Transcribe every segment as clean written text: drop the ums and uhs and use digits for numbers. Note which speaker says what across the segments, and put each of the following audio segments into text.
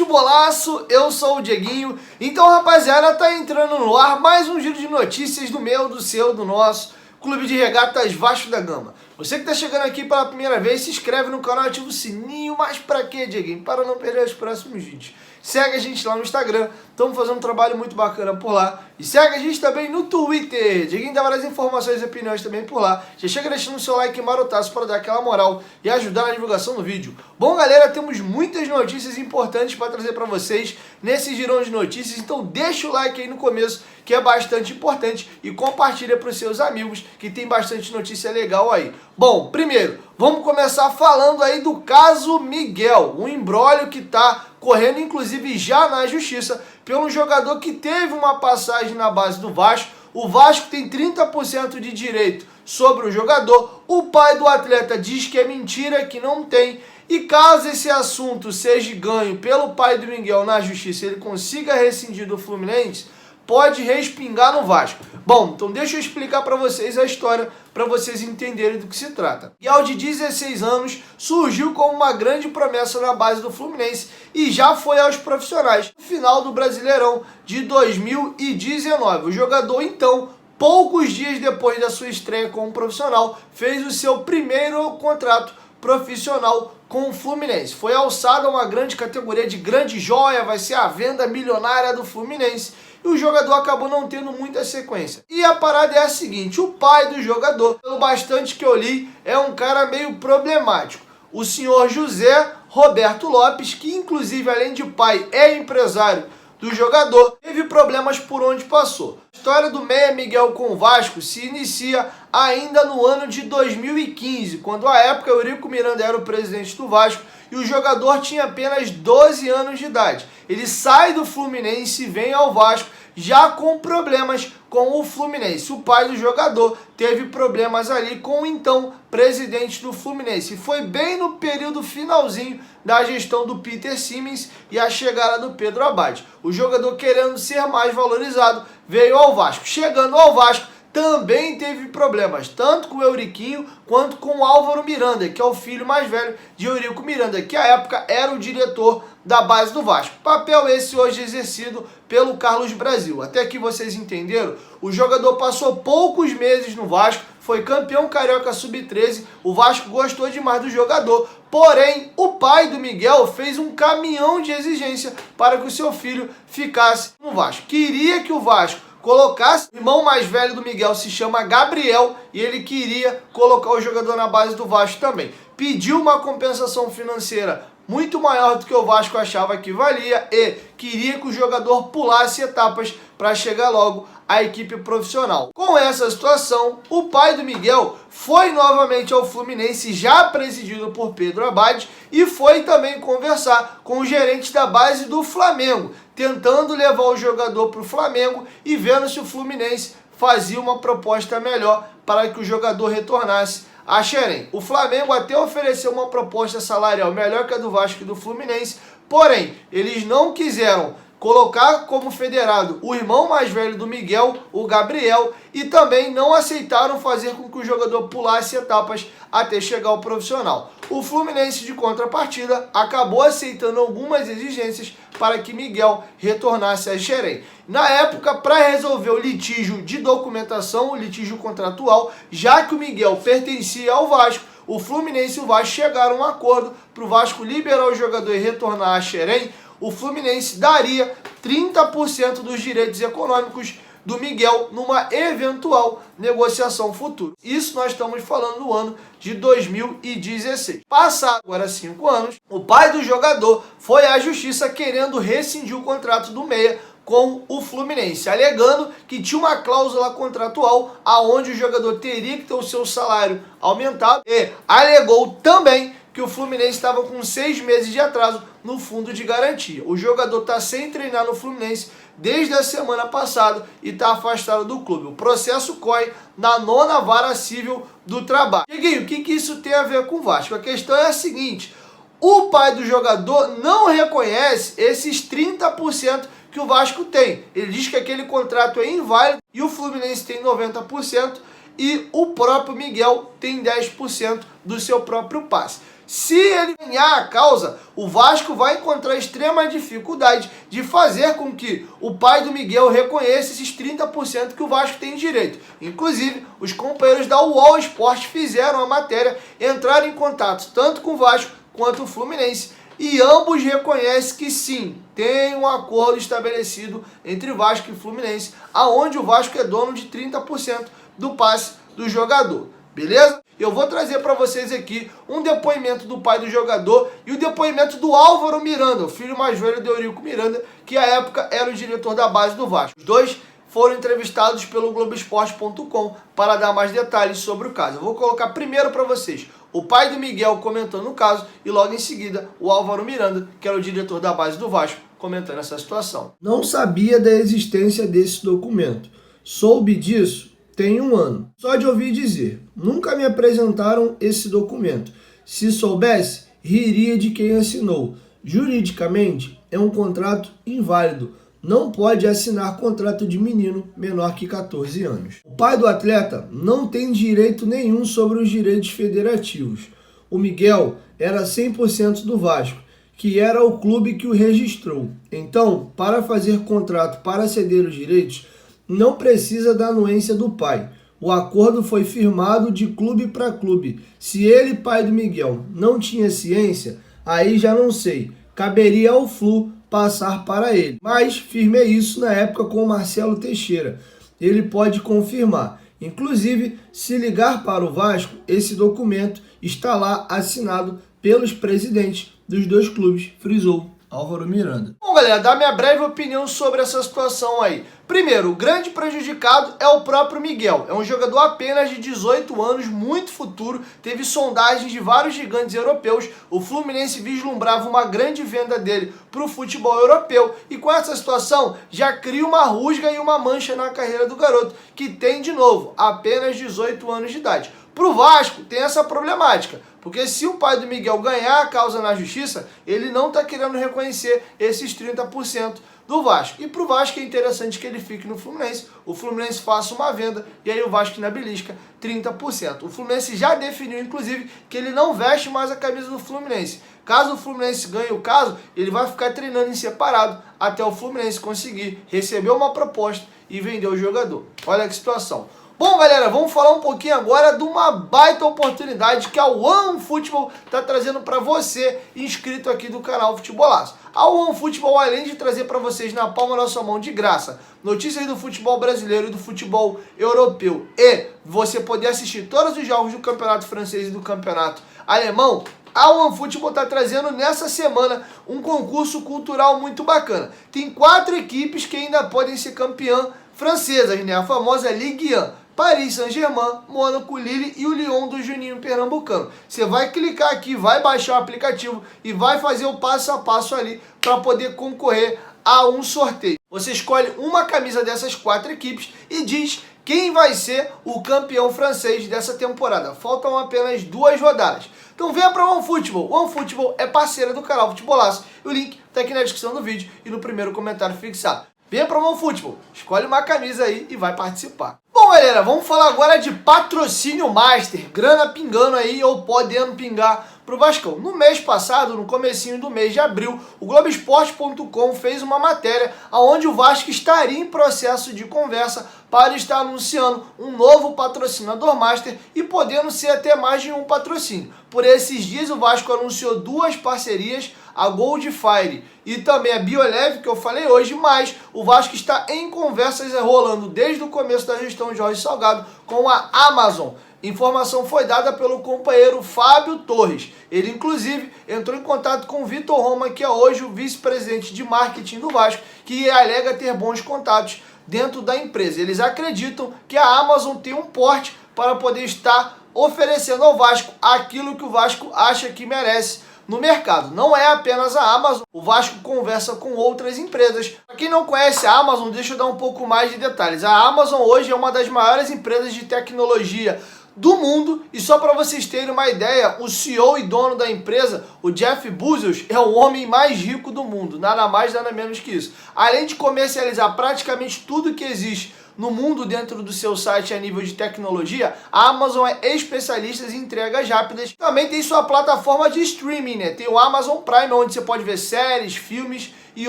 Speaker 1: Futebolaço, eu sou o Dieguinho. Então, rapaziada, tá entrando no ar mais um giro de notícias do meu, do seu, do nosso Clube de Regatas Vasco da Gama. Você que tá chegando aqui pela primeira vez, se inscreve no canal, ativa o sininho. Mas pra quê, Dieguinho? Para não perder os próximos vídeos. Segue a gente lá no Instagram, estamos fazendo um trabalho muito bacana por lá. E segue a gente também no Twitter. Dieguinho dá várias informações e opiniões também por lá. Já chega deixando o seu like marotaço para dar aquela moral e ajudar na divulgação do vídeo. Bom, galera, temos muitas notícias importantes para trazer para vocês nesse girão de notícias. Então deixa o like aí no começo, que é bastante importante, e compartilha para os seus amigos, que tem bastante notícia legal aí. Bom, primeiro, vamos começar falando aí do caso Miguel, um imbróglio que tá correndo inclusive já na justiça pelo jogador que teve uma passagem na base do Vasco. O Vasco tem 30% de direito sobre o jogador, o pai do atleta diz que é mentira, que não tem, e caso esse assunto seja ganho pelo pai do Miguel na justiça, ele consiga rescindir do Fluminense, pode respingar no Vasco. Bom, então deixa eu explicar para vocês a história, para vocês entenderem do que se trata. Miguel, de 16 anos, surgiu como uma grande promessa na base do Fluminense e já foi aos profissionais no final do Brasileirão de 2019. O jogador, então, poucos dias depois da sua estreia como profissional, fez o seu primeiro contrato profissional com o Fluminense. Foi alçado a uma grande categoria de grande joia, vai ser a venda milionária do Fluminense, e o jogador acabou não tendo muita sequência. E a parada é a seguinte: o pai do jogador, pelo bastante que eu li, é um cara meio problemático. O senhor José Roberto Lopes, que inclusive além de pai é empresário do jogador, teve problemas por onde passou. A história do meia Miguel com o Vasco se inicia ainda no ano de 2015, quando à época Eurico Miranda era o presidente do Vasco e o jogador tinha apenas 12 anos de idade. Ele sai do Fluminense e vem ao Vasco já com problemas com o Fluminense. O pai do jogador teve problemas ali com o então presidente do Fluminense. Foi bem no período finalzinho da gestão do Peter Simmons e a chegada do Pedro Abad. O jogador, querendo ser mais valorizado, veio ao Vasco. Chegando ao Vasco, também teve problemas, tanto com o Euriquinho quanto com o Álvaro Miranda, que é o filho mais velho de Eurico Miranda, que à época era o diretor da base do Vasco. Papel esse hoje exercido pelo Carlos Brasil. Até que vocês entenderam, o jogador passou poucos meses no Vasco, foi campeão carioca sub-13, o Vasco gostou demais do jogador, porém o pai do Miguel fez um caminhão de exigência para que o seu filho ficasse no Vasco. Queria que o Vasco colocasse, o irmão mais velho do Miguel se chama Gabriel e ele queria colocar o jogador na base do Vasco também. Pediu uma compensação financeira muito maior do que o Vasco achava que valia e queria que o jogador pulasse etapas para chegar logo à equipe profissional. Com essa situação, o pai do Miguel foi novamente ao Fluminense, já presidido por Pedro Abad, e foi também conversar com o gerente da base do Flamengo, tentando levar o jogador para o Flamengo e vendo se o Fluminense fazia uma proposta melhor para que o jogador retornasse a Xerém. O Flamengo até ofereceu uma proposta salarial melhor que a do Vasco e do Fluminense, porém, eles não quiseram colocar como federado o irmão mais velho do Miguel, o Gabriel, e também não aceitaram fazer com que o jogador pulasse etapas até chegar ao profissional. O Fluminense, de contrapartida, acabou aceitando algumas exigências para que Miguel retornasse a Xerém. Na época, para resolver o litígio de documentação, o litígio contratual, já que o Miguel pertencia ao Vasco, o Fluminense e o Vasco chegaram a um acordo para o Vasco liberar o jogador e retornar a Xerém. O Fluminense daria 30% dos direitos econômicos do Miguel numa eventual negociação futura. Isso nós estamos falando no ano de 2016. Passado agora 5 anos, o pai do jogador foi à justiça querendo rescindir o contrato do meia com o Fluminense, alegando que tinha uma cláusula contratual aonde o jogador teria que ter o seu salário aumentado e alegou também que o Fluminense estava com 6 meses de atraso no fundo de garantia. O jogador está sem treinar no Fluminense desde a semana passada e está afastado do clube. O processo corre na 9ª Vara Civil do Trabalho. Dieguinho, o que isso tem a ver com o Vasco? A questão é a seguinte: o pai do jogador não reconhece esses 30% que o Vasco tem. Ele diz que aquele contrato é inválido e o Fluminense tem 90% e o próprio Miguel tem 10% do seu próprio passe. Se ele ganhar a causa, o Vasco vai encontrar extrema dificuldade de fazer com que o pai do Miguel reconheça esses 30% que o Vasco tem direito. Inclusive, os companheiros da UOL Esporte fizeram a matéria, entraram em contato tanto com o Vasco quanto o Fluminense, e ambos reconhecem que sim, tem um acordo estabelecido entre Vasco e Fluminense, aonde o Vasco é dono de 30% do passe do jogador. Beleza? Eu vou trazer para vocês aqui um depoimento do pai do jogador e o depoimento do Álvaro Miranda, o filho mais velho do Eurico Miranda, que à época era o diretor da base do Vasco. Os dois foram entrevistados pelo Globoesporte.com para dar mais detalhes sobre o caso. Eu vou colocar primeiro para vocês o pai do Miguel comentando o caso e logo em seguida o Álvaro Miranda, que era o diretor da base do Vasco, comentando essa situação.
Speaker 2: Não sabia da existência desse documento. Soube disso tem um ano. Só de ouvir dizer. Nunca me apresentaram esse documento. Se soubesse, riria de quem assinou. Juridicamente, é um contrato inválido. Não pode assinar contrato de menino menor que 14 anos. O pai do atleta não tem direito nenhum sobre os direitos federativos. O Miguel era 100% do Vasco, que era o clube que o registrou. Então, para fazer contrato para ceder os direitos, não precisa da anuência do pai. O acordo foi firmado de clube para clube. Se ele, pai do Miguel, não tinha ciência, aí já não sei. Caberia ao Flu passar para ele. Mas firmei isso na época com o Marcelo Teixeira. Ele pode confirmar. Inclusive, se ligar para o Vasco, esse documento está lá assinado pelos presidentes dos dois clubes, frisou Álvaro Miranda.
Speaker 1: Bom, galera, dá minha breve opinião sobre essa situação aí. Primeiro, o grande prejudicado é o próprio Miguel. É um jogador apenas de 18 anos, muito futuro, teve sondagens de vários gigantes europeus. O Fluminense vislumbrava uma grande venda dele para o futebol europeu e com essa situação já cria uma rusga e uma mancha na carreira do garoto, que tem, de novo, apenas 18 anos de idade. Para o Vasco tem essa problemática, porque se o pai do Miguel ganhar a causa na justiça, ele não está querendo reconhecer esses 30% do Vasco. E para o Vasco é interessante que ele fique no Fluminense, o Fluminense faça uma venda e aí o Vasco na belisca 30%. O Fluminense já definiu, inclusive, que ele não veste mais a camisa do Fluminense. Caso o Fluminense ganhe o caso, ele vai ficar treinando em separado até o Fluminense conseguir receber uma proposta e vender o jogador. Olha que situação. Bom, galera, vamos falar um pouquinho agora de uma baita oportunidade que a OneFootball está trazendo para você, inscrito aqui do canal Futebolaço. A OneFootball, além de trazer para vocês na palma da sua mão de graça notícias do futebol brasileiro e do futebol europeu e você poder assistir todos os jogos do campeonato francês e do campeonato alemão, a OneFootball está trazendo nessa semana um concurso cultural muito bacana. Tem 4 equipes que ainda podem ser campeã francesas, né? A famosa Ligue 1. Paris Saint-Germain, Mônaco, Lille e o Lyon do Juninho Pernambucano. Você vai clicar aqui, vai baixar o aplicativo e vai fazer o passo a passo ali para poder concorrer a um sorteio. Você escolhe uma camisa dessas 4 equipes e diz quem vai ser o campeão francês dessa temporada. Faltam apenas 2 rodadas. Então venha para o OneFootball. O OneFootball é parceira do canal Futebolaço. O link está aqui na descrição do vídeo e no primeiro comentário fixado. Venha para o OneFootball, escolhe uma camisa aí e vai participar. Bom, galera, vamos falar agora de patrocínio master, grana pingando aí ou podendo pingar pro Vascão. No mês passado, no comecinho do mês de abril, o Globoesporte.com fez uma matéria onde o Vasco estaria em processo de conversa para estar anunciando um novo patrocinador master e podendo ser até mais de um patrocínio. Por esses dias o Vasco anunciou 2 parcerias, a Goldfire e também a Bioleve, que eu falei hoje, mas o Vasco está em conversas rolando desde o começo da gestão de Jorge Salgado com a Amazon. Informação foi dada pelo companheiro Fábio Torres. Ele, inclusive, entrou em contato com o Vitor Roma, que é hoje o vice-presidente de marketing do Vasco, que alega ter bons contatos dentro da empresa. Eles acreditam que a Amazon tem um porte para poder estar oferecendo ao Vasco aquilo que o Vasco acha que merece no mercado. Não é apenas a Amazon, o Vasco conversa com outras empresas. Para quem não conhece a Amazon, deixa eu dar um pouco mais de detalhes. A Amazon hoje é uma das maiores empresas de tecnologia do mundo. E só para vocês terem uma ideia, o CEO e dono da empresa, o Jeff Bezos, é o homem mais rico do mundo, nada mais, nada menos que isso. Além de comercializar praticamente tudo que existe no mundo dentro do seu site a nível de tecnologia, a Amazon é especialista em entregas rápidas. Também tem sua plataforma de streaming, né? Tem o Amazon Prime, onde você pode ver séries, filmes e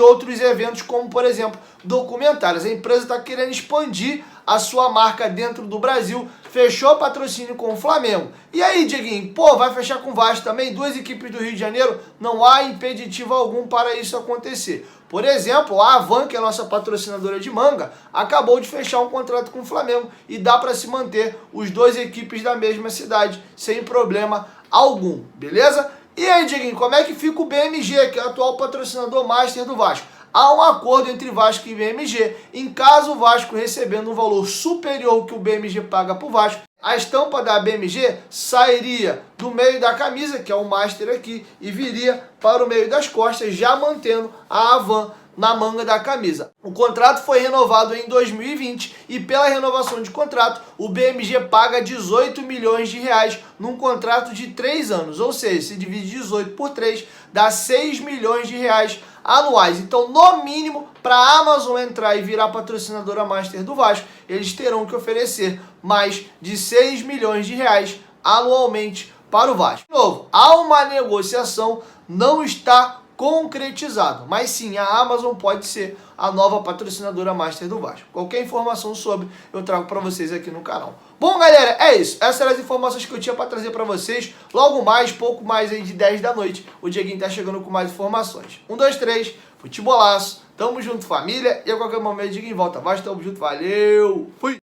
Speaker 1: outros eventos, como por exemplo, documentários. A empresa está querendo expandir a sua marca dentro do Brasil, fechou patrocínio com o Flamengo. E aí, Dieguinho, pô, vai fechar com o Vasco também? Duas equipes do Rio de Janeiro, não há impeditivo algum para isso acontecer. Por exemplo, a Havan, que é a nossa patrocinadora de manga, acabou de fechar um contrato com o Flamengo e dá para se manter os dois equipes da mesma cidade sem problema algum, beleza? E aí, Dieguinho, como é que fica o BMG, que é o atual patrocinador master do Vasco? Há um acordo entre Vasco e BMG. Em caso o Vasco recebendo um valor superior ao que o BMG paga para o Vasco, a estampa da BMG sairia do meio da camisa, que é o master aqui, e viria para o meio das costas, já mantendo a Havan na manga da camisa. O contrato foi renovado em 2020 e pela renovação de contrato, o BMG paga 18 milhões de reais num contrato de 3 anos, ou seja, se divide 18 por 3, dá 6 milhões de reais anuais. Então, no mínimo, para a Amazon entrar e virar patrocinadora master do Vasco, eles terão que oferecer mais de 6 milhões de reais anualmente para o Vasco. De novo, há uma negociação, não está concretizado, mas sim, a Amazon pode ser a nova patrocinadora master do Vasco. Qualquer informação sobre, eu trago para vocês aqui no canal. Bom, galera, é isso. Essas eram as informações que eu tinha para trazer para vocês. Logo mais, pouco mais aí de 10 da noite, o Dieguinho tá chegando com mais informações. 1, 2, 3, futebolaço, tamo junto, família, e a qualquer momento o Dieguinho volta. Vasco, tamo junto, valeu, fui!